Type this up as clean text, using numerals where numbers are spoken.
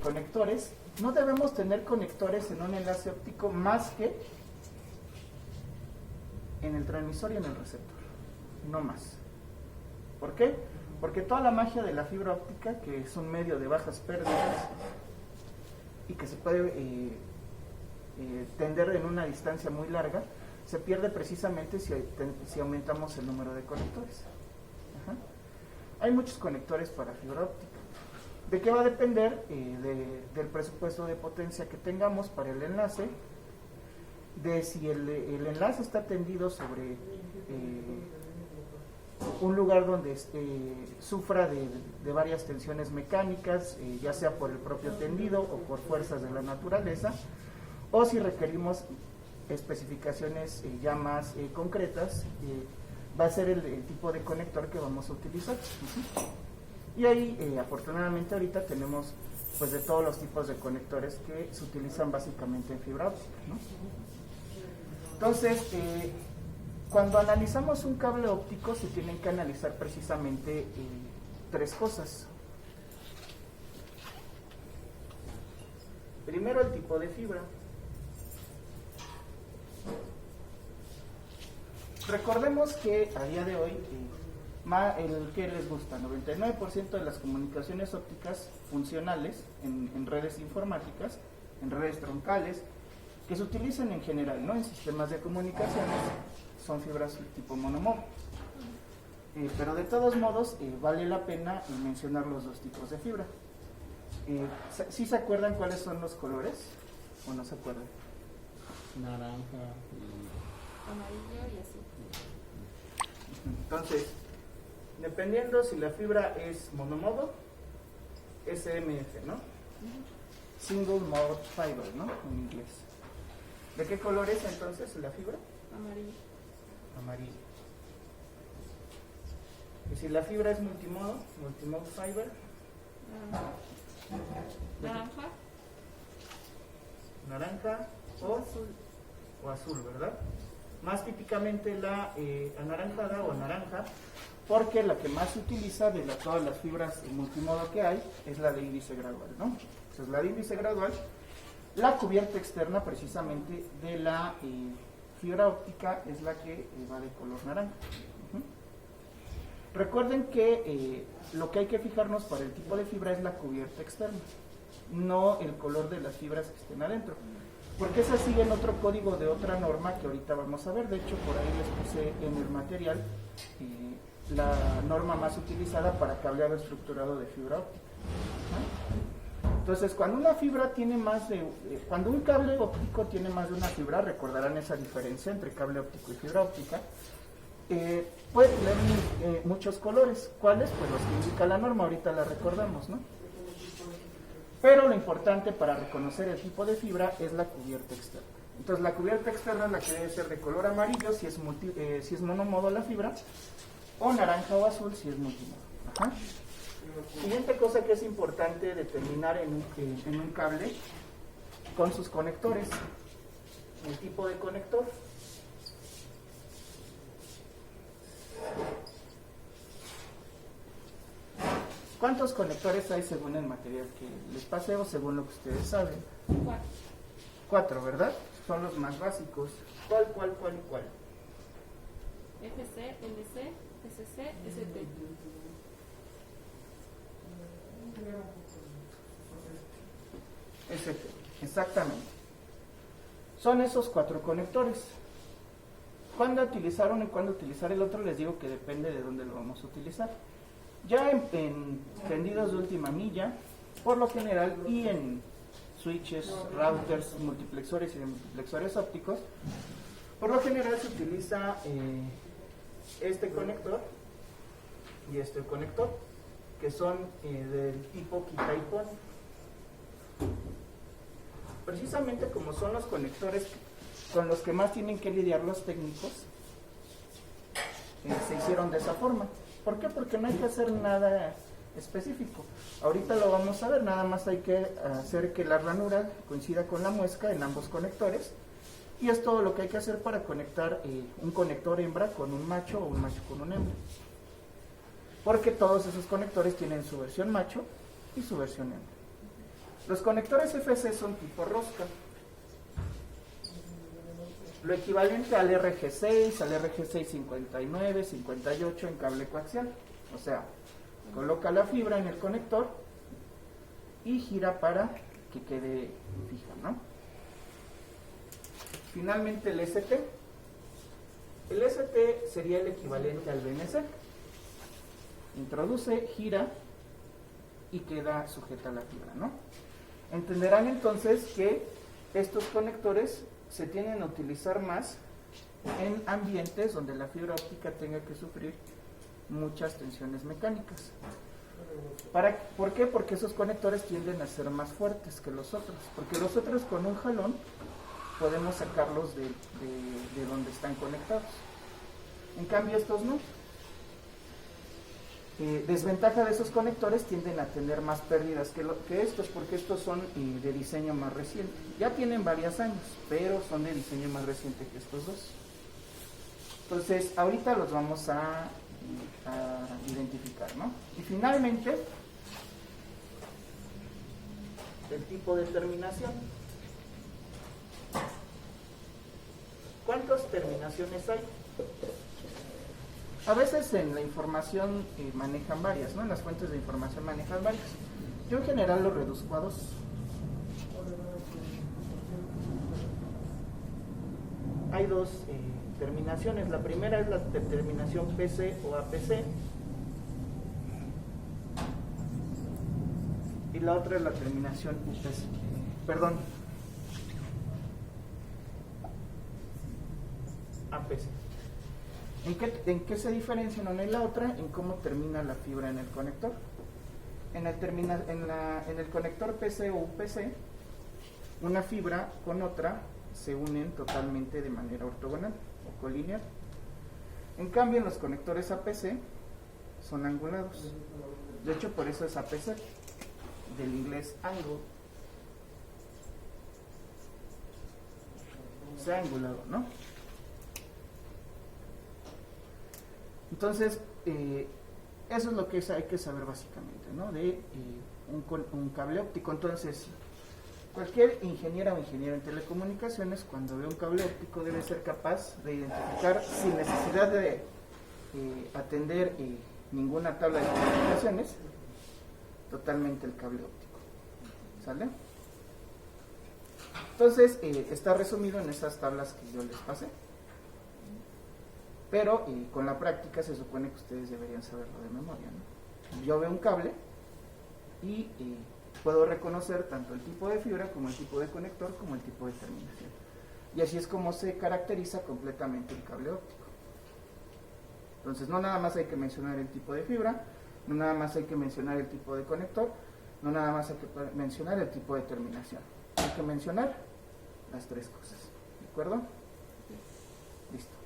Conectores, no debemos tener conectores en un enlace óptico más que en el transmisor y en el receptor, no más. ¿Por qué? Porque toda la magia de la fibra óptica, que es un medio de bajas pérdidas y que se puede tender en una distancia muy larga, se pierde precisamente si aumentamos el número de conectores. Ajá. Hay muchos conectores para fibra óptica. ¿De qué va a depender? Del presupuesto de potencia que tengamos para el enlace, de si el enlace está tendido sobre un lugar donde sufra de varias tensiones mecánicas, ya sea por el propio tendido o por fuerzas de la naturaleza, o si requerimos especificaciones ya más concretas, va a ser el tipo de conector que vamos a utilizar. Y ahí, afortunadamente, ahorita tenemos pues de todos los tipos de conectores que se utilizan básicamente en fibra óptica, ¿no? Entonces, cuando analizamos un cable óptico se tienen que analizar precisamente tres cosas. Primero, el tipo de fibra. Recordemos que a día de hoy, el que les gusta, 99% de las comunicaciones ópticas funcionales en redes informáticas, en redes troncales, que se utilizan en general, ¿no?, en sistemas de comunicaciones, son fibras tipo monomodo. Pero de todos modos, vale la pena mencionar los dos tipos de fibra. ¿Sí se acuerdan cuáles son los colores? ¿O no se acuerdan? Naranja y amarillo y azul. Entonces, dependiendo si la fibra es monomodo, SMF, ¿no? Single Mode Fiber, ¿no?, en inglés. ¿De qué color es entonces la fibra? Amarillo. Amarillo. Y si la fibra es multimode fiber, Naranja. Naranja o azul, ¿verdad? Más típicamente la anaranjada o naranja, porque la que más se utiliza de todas las fibras multimodo que hay es la de índice gradual, ¿no? Entonces, la de índice gradual, la cubierta externa precisamente de la fibra óptica es la que va de color naranja. Recuerden que lo que hay que fijarnos para el tipo de fibra es la cubierta externa, no el color de las fibras que estén adentro, porque esas siguen otro código de otra norma que ahorita vamos a ver. De hecho, por ahí les puse en el material la norma más utilizada para cableado estructurado de fibra óptica. Entonces, cuando una fibra tiene cuando un cable óptico tiene más de una fibra, recordarán esa diferencia entre cable óptico y fibra óptica, puede tener muchos colores. ¿Cuáles? Pues los que indica la norma, ahorita la recordamos, ¿no? Pero lo importante para reconocer el tipo de fibra es la cubierta externa. Entonces, la cubierta externa es la que debe ser de color amarillo si es monomodo la fibra, o naranja o azul si es multimodo. Ajá. Siguiente cosa que es importante determinar en un cable con sus conectores: el tipo de conector. ¿Cuántos conectores hay según el material que les pasé o según lo que ustedes saben? 4. 4, ¿verdad? Son los más básicos. ¿Cuál? FC, LC, SC, ST. ST, exactamente. Son esos 4 conectores. ¿Cuándo utilizar uno y cuándo utilizar el otro? Les digo que depende de dónde lo vamos a utilizar. Ya en tendidos de última milla, por lo general, y en switches, routers, multiplexores y de multiplexores ópticos, por lo general se utiliza este conector y este conector, que son del tipo quita y pon. Precisamente como son los conectores con los que más tienen que lidiar los técnicos, se hicieron de esa forma. ¿Por qué? Porque no hay que hacer nada específico. Ahorita lo vamos a ver, nada más hay que hacer que la ranura coincida con la muesca en ambos conectores, y es todo lo que hay que hacer para conectar un conector hembra con un macho o un macho con un hembra. Porque todos esos conectores tienen su versión macho y su versión hembra. Los conectores FC son tipo rosca. Lo equivalente al RG6, al RG6 59, 58 en cable coaxial. O sea, coloca la fibra en el conector y gira para que quede fija, ¿no? Finalmente el ST. El ST sería el equivalente al BNC. Introduce, gira y queda sujeta a la fibra, ¿no? Entenderán entonces que estos conectores se tienden a utilizar más en ambientes donde la fibra óptica tenga que sufrir muchas tensiones mecánicas. ¿Por qué? Porque esos conectores tienden a ser más fuertes que los otros, porque los otros con un jalón podemos sacarlos de donde están conectados. En cambio estos no. Desventaja de esos conectores, tienden a tener más pérdidas que estos, porque estos son de diseño más reciente. Ya tienen varios años, pero son de diseño más reciente que estos dos. Entonces, ahorita los vamos a identificar, ¿no? Y finalmente, el tipo de terminación. ¿Cuántas terminaciones hay? A veces en la información manejan varias, ¿no? En las fuentes de información manejan varias. Yo en general lo reduzco a 2. Hay dos terminaciones. La primera es la terminación PC o APC. Y la otra es la terminación UPC. Perdón. APC. ¿En qué se diferencian una y la otra? En cómo termina la fibra en el conector. En el conector PC o UPC, una fibra con otra se unen totalmente de manera ortogonal o colineal. En cambio, en los conectores APC son angulados. De hecho, por eso es APC, del inglés angle. O sea, angulado, ¿no? Entonces, eso es lo que hay que saber básicamente, ¿no? De un cable óptico. Entonces, cualquier ingeniera o ingeniero en telecomunicaciones, cuando ve un cable óptico, debe ser capaz de identificar, sin necesidad de atender ninguna tabla de comunicaciones, totalmente el cable óptico. ¿Sale? Entonces, está resumido en esas tablas que yo les pasé. Pero con la práctica se supone que ustedes deberían saberlo de memoria, ¿no? Yo veo un cable y puedo reconocer tanto el tipo de fibra como el tipo de conector como el tipo de terminación. Y así es como se caracteriza completamente el cable óptico. Entonces, no nada más hay que mencionar el tipo de fibra, no nada más hay que mencionar el tipo de conector, no nada más hay que mencionar el tipo de terminación. Hay que mencionar las tres cosas. ¿De acuerdo? Listo.